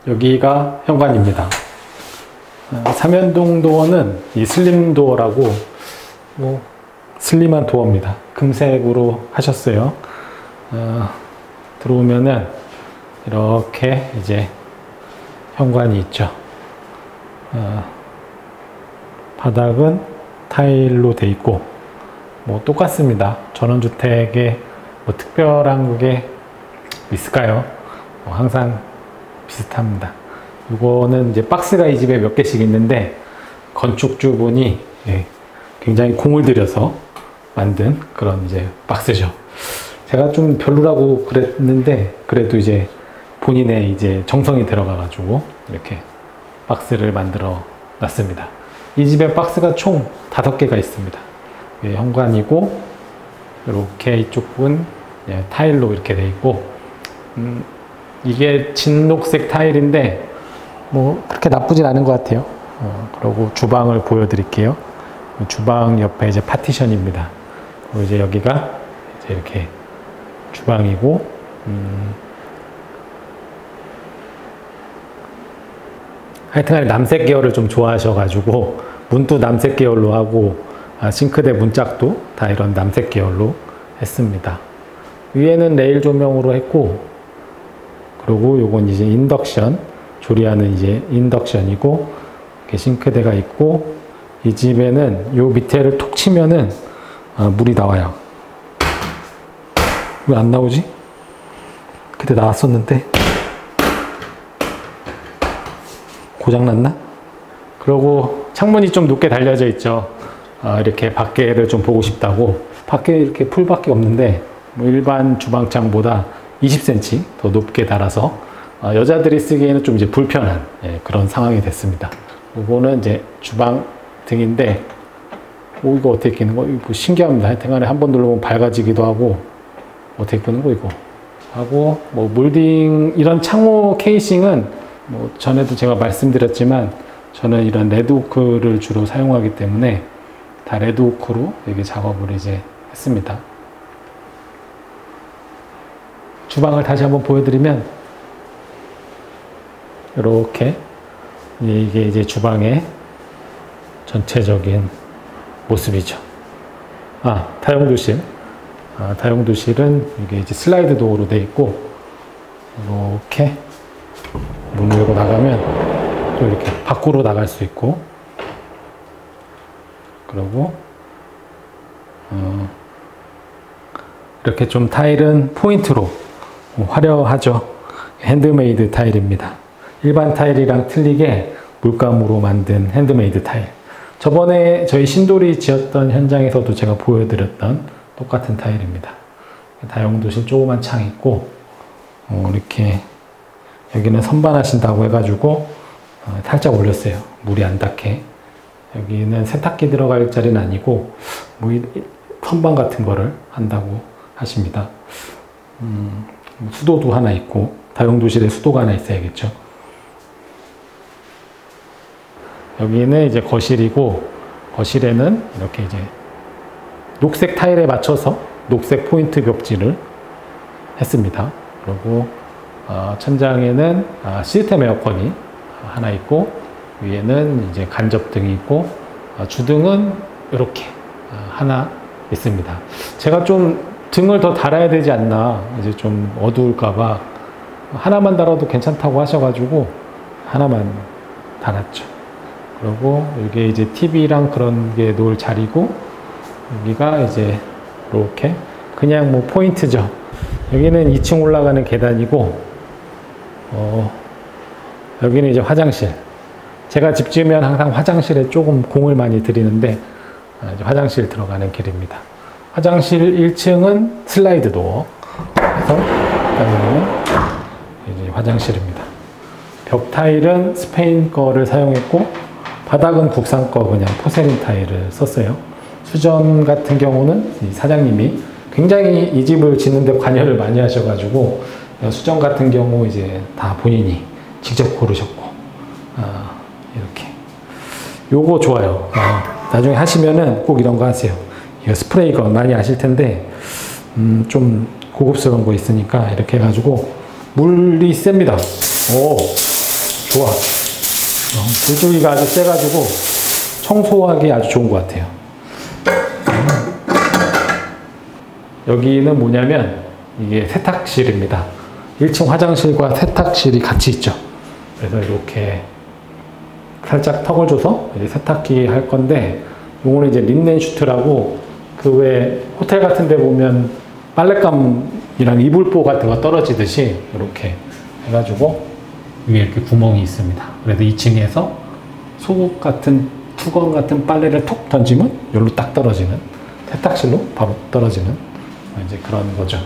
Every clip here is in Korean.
여기가 현관입니다. 삼연동 도어는 이 슬림 도어라고 슬림한 도어입니다. 금색으로 하셨어요. 들어오면은 이렇게 이제 현관이 있죠. 바닥은 타일로 돼 있고 똑같습니다. 전원주택에 특별한 게 있을까요? 항상 비슷합니다. 이거는 이제 박스가 이 집에 몇 개씩 있는데 건축주분이 굉장히 공을 들여서 만든 그런 이제 박스죠. 제가 좀 별로라고 그랬는데 그래도 이제 본인의 이제 정성이 들어가가지고 이렇게 박스를 만들어 놨습니다. 이 집에 박스가 총 5개가 있습니다. 현관이고 이렇게 이쪽은 타일로 이렇게 돼 있고 이게 진녹색 타일인데 그렇게 나쁘진 않은 것 같아요. 그리고 주방을 보여드릴게요. 주방 옆에 이제 파티션입니다. 그리고 이제 여기가 이제 이렇게 주방이고 하여튼간에 남색 계열을 좀 좋아하셔가지고 문도 남색 계열로 하고 싱크대 문짝도 다 이런 남색 계열로 했습니다. 위에는 레일 조명으로 했고 그리고 요건 이제 인덕션 조리하는 이제 인덕션이고 이렇게 싱크대가 있고 이 집에는 요 밑에를 톡 치면은 물이 나와요. 왜 안 나오지? 그때 나왔었는데 고장났나? 그리고 창문이 좀 높게 달려져 있죠. 이렇게 밖에를 좀 보고 싶다고. 밖에 이렇게 풀밖에 없는데 일반 주방창보다 20cm 더 높게 달아서 여자들이 쓰기에는 좀 이제 불편한 그런 상황이 됐습니다. 이거는 이제 주방 등인데 이거 어떻게 끄는 거? 이거 신기합니다. 하여튼간에 한번 누르면 밝아지기도 하고 어떻게 끄는 거 이거 하고 몰딩 이런 창호 케이싱은 전에도 제가 말씀드렸지만 저는 이런 레드오크를 주로 사용하기 때문에 다 레드오크로 이렇게 작업을 이제 했습니다. 주방을 다시 한번 보여드리면 이렇게 이게 이제 주방의 전체적인 모습이죠. 다용도실. 다용도실은 이게 이제 슬라이드 도어로 되어 있고 이렇게 문 열고 나가면 또 이렇게 밖으로 나갈 수 있고 그리고 이렇게 좀 타일은 포인트로 화려하죠. 핸드메이드 타일입니다. 일반 타일이랑 틀리게 물감으로 만든 핸드메이드 타일. 저번에 저희 신도리 지었던 현장에서도 제가 보여드렸던 똑같은 타일입니다. 다용도실 조그만 창 있고 이렇게 여기는 선반하신다고 해가지고 살짝 올렸어요. 물이 안 닿게. 여기는 세탁기 들어갈 자리는 아니고 선반 같은 거를 한다고 하십니다. 수도도 하나 있고 다용도실에 수도가 하나 있어야겠죠. 여기는 이제 거실이고 거실에는 이렇게 이제 녹색 타일에 맞춰서 녹색 포인트 벽지를 했습니다. 그리고 천장에는 시스템 에어컨이 하나 있고 위에는 이제 간접등이 있고 주등은 이렇게 하나 있습니다. 제가 좀 등을 더 달아야 되지 않나 이제 좀 어두울까봐 하나만 달아도 괜찮다고 하셔가지고 하나만 달았죠. 그리고 이게 이제 TV랑 그런 게 놓을 자리고 여기가 이제 이렇게 그냥 포인트죠. 여기는 2층 올라가는 계단이고 여기는 이제 화장실. 제가 집 지으면 항상 화장실에 조금 공을 많이 들이는데 이제 화장실 들어가는 길입니다. 화장실 1층은 슬라이드 도어 해서 이제 화장실입니다. 벽 타일은 스페인 거를 사용했고 바닥은 국산 거 그냥 포세린 타일을 썼어요. 수전 같은 경우는 이 사장님이 굉장히 이 집을 짓는데 관여를 많이 하셔가지고 수전 같은 경우 이제 다 본인이 직접 고르셨고 이렇게 요거 좋아요. 나중에 하시면은 꼭 이런 거 하세요. 이거 스프레이건 많이 아실 텐데 좀 고급스러운 거 있으니까 이렇게 해가지고 물이 셉니다. 좋아. 물줄기가 아주 세가지고 청소하기 아주 좋은 것 같아요. 여기는 뭐냐면 이게 세탁실입니다. 1층 화장실과 세탁실이 같이 있죠. 그래서 이렇게 살짝 턱을 줘서 이제 세탁기 할 건데, 요거는 이제 린넨 슈트라고 그 외 호텔 같은 데 보면 빨랫감이랑 이불보 같은 거 떨어지듯이 이렇게 해가지고 위에 이렇게 구멍이 있습니다. 그래서 2층에서 속옷 같은 투건 같은 빨래를 톡 던지면 여기로 딱 떨어지는, 세탁실로 바로 떨어지는 이제 그런 거죠.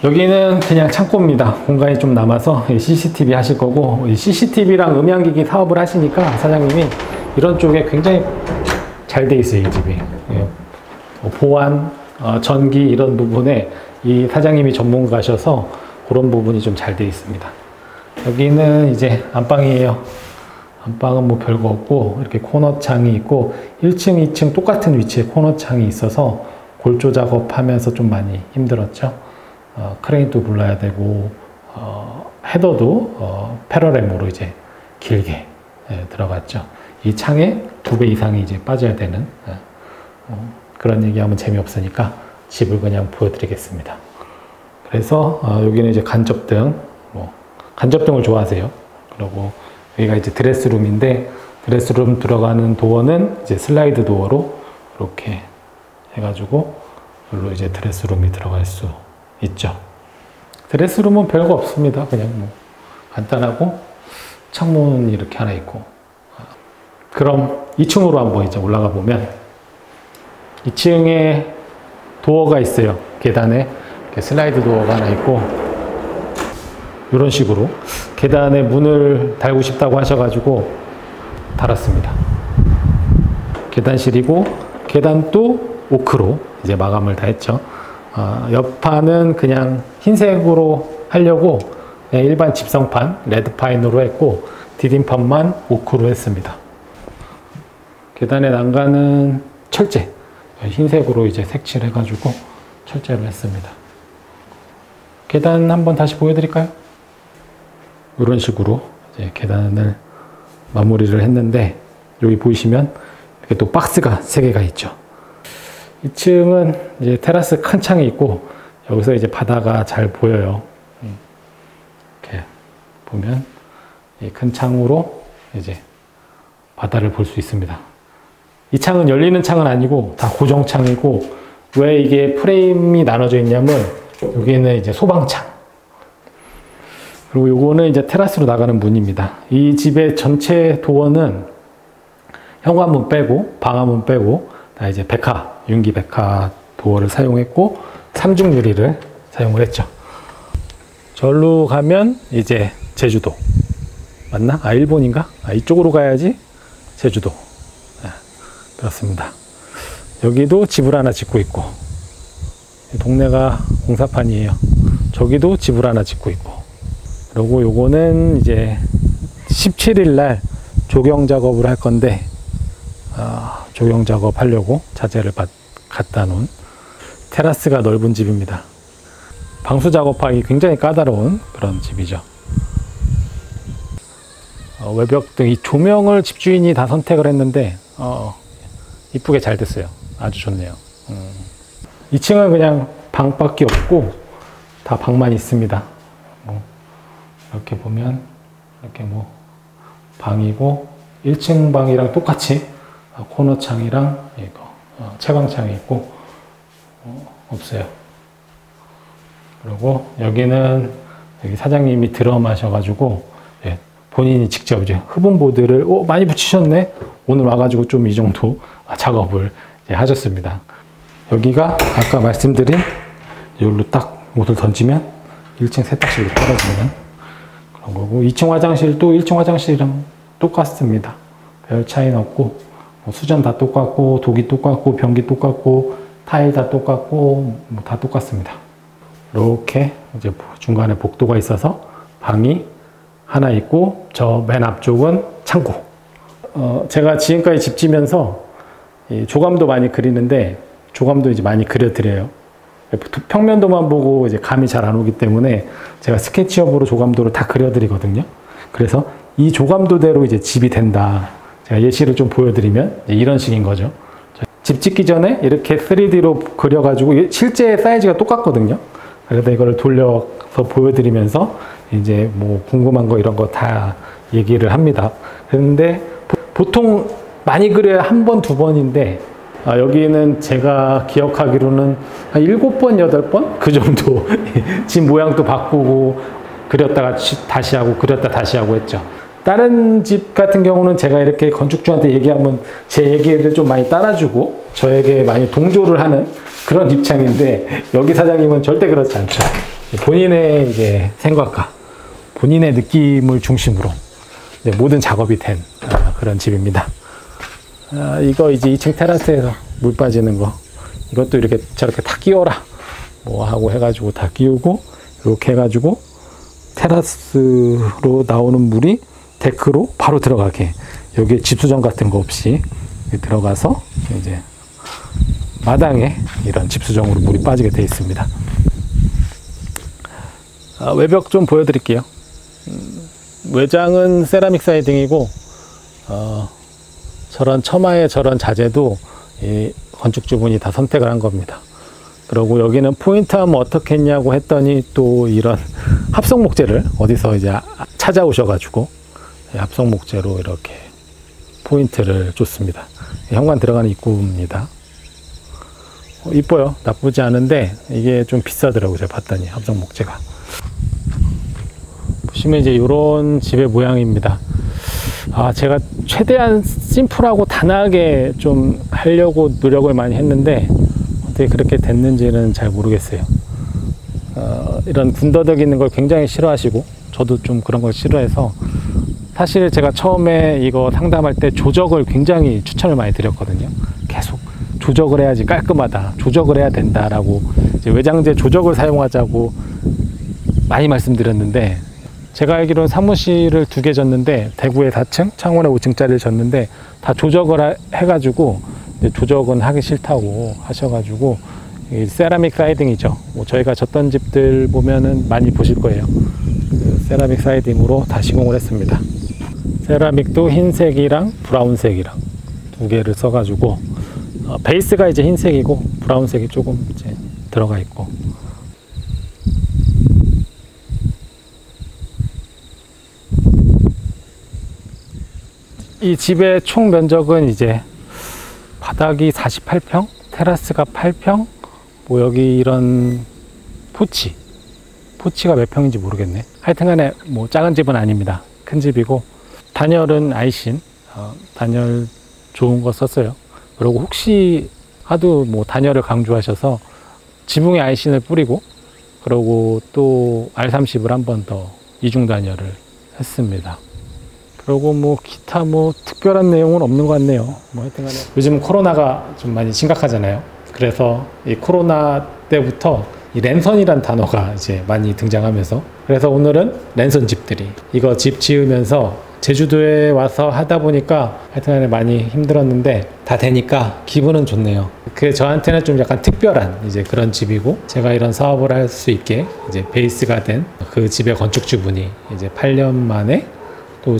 여기는 그냥 창고입니다. 공간이 좀 남아서 CCTV 하실 거고, CCTV랑 음향기기 사업을 하시니까 사장님이 이런 쪽에 굉장히 잘 돼 있어요, 이 집이. 보안, 전기 이런 부분에 이 사장님이 전문가셔서 그런 부분이 좀 잘 돼 있습니다. 여기는 이제 안방이에요. 안방은 뭐 별거 없고 이렇게 코너 창이 있고 1층, 2층 똑같은 위치에 코너 창이 있어서 골조 작업하면서 좀 많이 힘들었죠. 크레인도 불러야 되고 헤더도 패러램으로 이제 길게 들어갔죠. 이 창에 2배 이상이 이제 빠져야 되는 그런 얘기하면 재미없으니까 집을 그냥 보여드리겠습니다. 그래서 여기는 이제 간접등, 간접등을 좋아하세요. 그리고 여기가 이제 드레스룸인데, 드레스룸 들어가는 도어는 이제 슬라이드 도어로 이렇게 해가지고 여기로 이제 드레스룸이 들어갈 수 있죠. 드레스룸은 별거 없습니다. 그냥 뭐 간단하고 창문이 이렇게 하나 있고. 그럼 2층으로 한번 이제 올라가 보면 2층에 도어가 있어요. 계단에 이렇게 슬라이드 도어가 하나 있고, 이런 식으로 계단에 문을 달고 싶다고 하셔가지고 달았습니다. 계단실이고, 계단도 오크로 이제 마감을 다 했죠. 옆판은 그냥 흰색으로 하려고 그냥 일반 집성판 레드파인으로 했고, 디딤판만 오크로 했습니다. 계단의 난간은 철제, 흰색으로 이제 색칠해 가지고 철제로 했습니다. 계단 한번 다시 보여드릴까요? 이런 식으로 이제 계단을 마무리를 했는데, 여기 보이시면 이렇게 또 박스가 3개가 있죠. 2층은 이제 테라스 큰 창이 있고, 여기서 이제 바다가 잘 보여요. 이렇게 보면 이 큰 창으로 이제 바다를 볼 수 있습니다. 이 창은 열리는 창은 아니고 다 고정창이고, 왜 이게 프레임이 나눠져 있냐면 여기는 이제 소방창, 그리고 요거는 이제 테라스로 나가는 문입니다. 이 집의 전체 도어는 현관문 빼고 방화문 빼고 다 이제 백화, 윤기 백화 도어를 사용했고 3중 유리를 사용을 했죠. 절로 가면 이제 제주도 맞나? 일본인가? 이쪽으로 가야지 제주도. 그렇습니다. 여기도 집을 하나 짓고 있고, 동네가 공사판이에요. 저기도 집을 하나 짓고 있고, 그리고 요거는 이제 17일 날 조경 작업을 할 건데, 조경 작업 하려고 자재를 갖다 놓은 테라스가 넓은 집입니다. 방수 작업하기 굉장히 까다로운 그런 집이죠. 외벽 등 이 조명을 집주인이 다 선택을 했는데 이쁘게 잘 됐어요. 아주 좋네요. 2층은 그냥 방밖에 없고 다 방만 있습니다. 이렇게 보면 이렇게 뭐 방이고, 1층 방이랑 똑같이 코너 창이랑 이거 채광창이 있고 없어요. 그리고 여기는 여기 사장님이 드럼 하셔가지고 본인이 직접 이제 흡음보드를 많이 붙이셨네. 오늘 와가지고 좀 이 정도 작업을 하셨습니다. 여기가 아까 말씀드린 여기로 딱 옷을 던지면 1층 세탁실로 떨어지는 그런 거고, 2층 화장실도 1층 화장실이랑 똑같습니다. 별 차이는 없고, 수전 다 똑같고, 독이 똑같고, 변기 똑같고, 타일 다 똑같고, 뭐 다 똑같습니다. 이렇게 이제 중간에 복도가 있어서 방이 하나 있고, 저 맨 앞쪽은 창고. 제가 지금까지 집 지면서 조감도 많이 그리는데, 조감도 이제 많이 그려드려요. 평면도만 보고 이제 감이 잘 안 오기 때문에 제가 스케치업으로 조감도를 다 그려드리거든요. 그래서 이 조감도대로 이제 집이 된다. 제가 예시를 좀 보여드리면 이런 식인 거죠. 집 짓기 전에 이렇게 3D로 그려가지고 실제 사이즈가 똑같거든요. 그래서 이거를 돌려서 보여드리면서 이제 뭐 궁금한 거 이런 거 다 얘기를 합니다. 그런데 보통 많이 그려야 한 번, 두 번인데 여기는 제가 기억하기로는 한 7번, 8번? 그 정도 집 모양도 바꾸고 그렸다가 다시 하고 그렸다 다시 하고 했죠. 다른 집 같은 경우는 제가 이렇게 건축주한테 얘기하면 제 얘기를 좀 많이 따라주고 저에게 많이 동조를 하는 그런 입장인데 여기 사장님은 절대 그렇지 않죠. 본인의 이제 생각과 본인의 느낌을 중심으로 모든 작업이 된 그런 집입니다. 이거 이제 2층 테라스에서 물 빠지는 거 이것도 이렇게 저렇게 다 끼워라 뭐 하고 해가지고 다 끼우고 이렇게 해가지고 테라스로 나오는 물이 데크로 바로 들어가게 여기에 집수정 같은 거 없이 들어가서 이제 마당에 이런 집수정으로 물이 빠지게 되어 있습니다. 외벽 좀 보여드릴게요. 외장은 세라믹 사이딩이고 저런 처마의 저런 자재도 이 건축주분이 다 선택을 한 겁니다. 그리고 여기는 포인트 하면 어떻게 했냐고 했더니 또 이런 합성 목재를 어디서 이제 찾아오셔가지고 합성 목재로 이렇게 포인트를 줬습니다. 현관 들어가는 입구입니다. 이뻐요. 나쁘지 않은데 이게 좀 비싸더라고요. 제가 봤더니 합성 목재가. 보시면 이제 이런 집의 모양입니다. 제가 최대한 심플하고 단아하게 좀 하려고 노력을 많이 했는데 어떻게 그렇게 됐는지는 잘 모르겠어요. 이런 군더더기 있는 걸 굉장히 싫어하시고 저도 좀 그런 걸 싫어해서 사실 제가 처음에 이거 상담할 때 조적을 굉장히 추천을 많이 드렸거든요. 계속 조적을 해야지 깔끔하다, 조적을 해야 된다라고 이제 외장재 조적을 사용하자고 많이 말씀드렸는데 제가 알기로는 사무실을 2개 졌는데 대구에 4층, 창원에 5층짜리를 졌는데 다 조적을 해가지고 조적은 하기 싫다고 하셔가지고 세라믹 사이딩이죠. 뭐 저희가 졌던 집들 보면은 많이 보실 거예요. 세라믹 사이딩으로 다 시공을 했습니다. 세라믹도 흰색이랑 브라운색이랑 2개를 써가지고 베이스가 이제 흰색이고 브라운색이 조금 이제 들어가 있고 이 집의 총 면적은 이제 바닥이 48평, 테라스가 8평, 뭐 여기 이런 포치가 몇 평인지 모르겠네. 하여튼간에 뭐 작은 집은 아닙니다. 큰 집이고 단열은 아이신, 단열 좋은 거 썼어요. 그리고 혹시 하도 뭐 단열을 강조하셔서 지붕에 아이신을 뿌리고 그리고 또 R30을 한 번 더 이중 단열을 했습니다. 그리고 뭐 기타 뭐 특별한 내용은 없는 것 같네요. 뭐 하여튼간에 요즘 코로나가 좀 많이 심각하잖아요. 그래서 이 코로나 때부터 이 랜선이란 단어가 이제 많이 등장하면서 그래서 오늘은 랜선 집들이 이거 집 지으면서 제주도에 와서 하다 보니까 하여튼간에 많이 힘들었는데 다 되니까 기분은 좋네요. 그게 저한테는 좀 약간 특별한 이제 그런 집이고 제가 이런 사업을 할 수 있게 이제 베이스가 된 그 집의 건축주분이 이제 8년 만에 또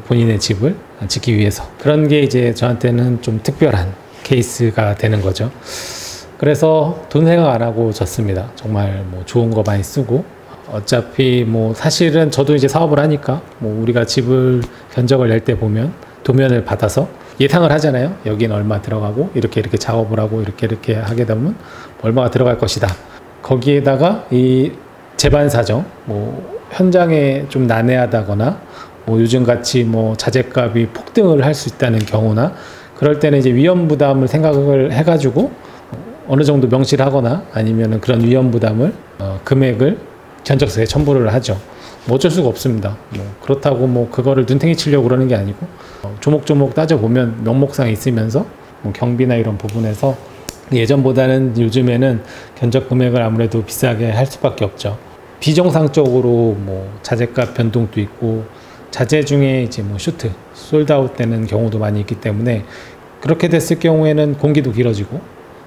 본인의 집을 짓기 위해서 그런 게 이제 저한테는 좀 특별한 케이스가 되는 거죠. 그래서 돈 생각 안 하고 졌습니다. 정말 뭐 좋은 거 많이 쓰고 어차피 뭐 사실은 저도 이제 사업을 하니까 뭐 우리가 집을 견적을 낼 때 보면 도면을 받아서 예상을 하잖아요. 여기는 얼마 들어가고 이렇게 작업을 하고 이렇게 하게 되면 얼마가 들어갈 것이다. 거기에다가 이 재반 사정 뭐 현장에 좀 난해하다거나 뭐 요즘같이 뭐 자재값이 폭등을 할 수 있다는 경우나 그럴 때는 이제 위험 부담을 생각을 해가지고 어느 정도 명시를 하거나 아니면은 그런 위험 부담을 금액을 견적서에 첨부를 하죠. 뭐 어쩔 수가 없습니다. 뭐 그렇다고 뭐 그거를 눈탱이 치려고 그러는 게 아니고 조목조목 따져보면 명목상 있으면서 뭐 경비나 이런 부분에서 예전보다는 요즘에는 견적 금액을 아무래도 비싸게 할 수밖에 없죠. 비정상적으로 뭐 자재값 변동도 있고 자재 중에 이제 뭐 슈트, 솔드아웃 되는 경우도 많이 있기 때문에 그렇게 됐을 경우에는 공기도 길어지고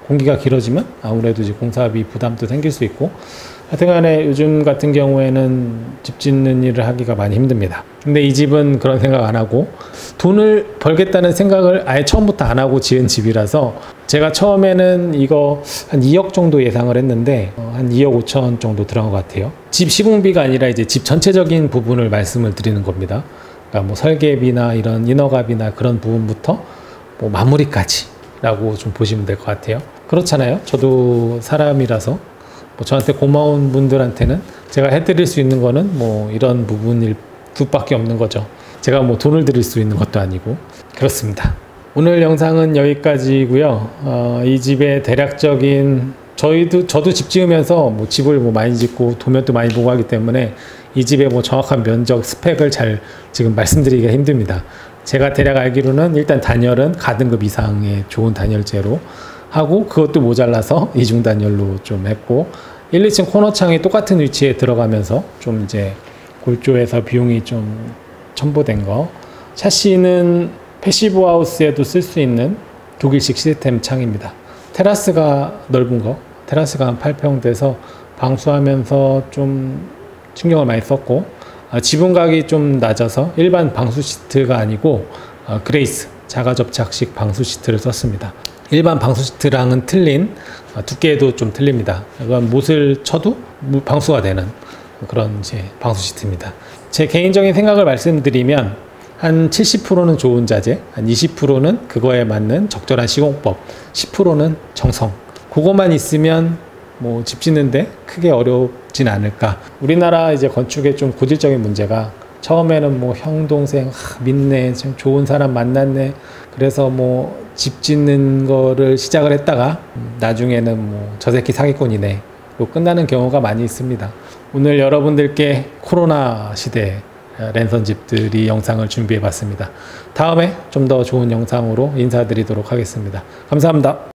공기가 길어지면 아무래도 이제 공사비 부담도 생길 수 있고 하여튼간에 요즘 같은 경우에는 집 짓는 일을 하기가 많이 힘듭니다. 근데 이 집은 그런 생각 안 하고 돈을 벌겠다는 생각을 아예 처음부터 안 하고 지은 집이라서 제가 처음에는 이거 한 2억 정도 예상을 했는데 한 2억 5천 정도 들어간 것 같아요. 집 시공비가 아니라 이제 집 전체적인 부분을 말씀을 드리는 겁니다. 그러니까 뭐 설계비나 이런 인허가비나 그런 부분부터 뭐 마무리까지라고 좀 보시면 될 것 같아요. 그렇잖아요. 저도 사람이라서 뭐 저한테 고마운 분들한테는 제가 해드릴 수 있는 거는 뭐 이런 부분일 수밖에 없는 거죠. 제가 뭐 돈을 드릴 수 있는 것도 아니고 그렇습니다. 오늘 영상은 여기까지고요. 이 집의 대략적인 저도 집 지으면서 뭐 집을 뭐 많이 짓고 도면도 많이 보고 하기 때문에 이 집의 뭐 정확한 면적 스펙을 잘 지금 말씀드리기가 힘듭니다. 제가 대략 알기로는 일단 단열은 가등급 이상의 좋은 단열재로 하고 그것도 모자라서 이중 단열로 좀 했고 1, 2층 코너창이 똑같은 위치에 들어가면서 좀 이제 골조해서 비용이 좀 첨부된 거. 샤시는 패시브 하우스에도 쓸 수 있는 독일식 시스템 창입니다. 테라스가 넓은 거, 테라스가 한 8평 돼서 방수하면서 좀 신경을 많이 썼고 지붕각이 좀 낮아서 일반 방수 시트가 아니고 그레이스 자가 접착식 방수 시트를 썼습니다. 일반 방수 시트랑은 틀린 두께도 좀 틀립니다. 이건 못을 쳐도 방수가 되는 그런 이제 방수 시트입니다. 제 개인적인 생각을 말씀드리면 한 70%는 좋은 자재, 한 20%는 그거에 맞는 적절한 시공법, 10%는 정성. 그거만 있으면 뭐 집 짓는데 크게 어렵진 않을까. 우리나라 이제 건축의 좀 고질적인 문제가 처음에는 뭐 형 동생 믿네, 좀 좋은 사람 만났네. 그래서 뭐 집 짓는 거를 시작을 했다가 나중에는 뭐 저 새끼 사기꾼이네. 로 끝나는 경우가 많이 있습니다. 오늘 여러분들께 코로나 시대 랜선 집들이 영상을 준비해 봤습니다. 다음에 좀 더 좋은 영상으로 인사드리도록 하겠습니다. 감사합니다.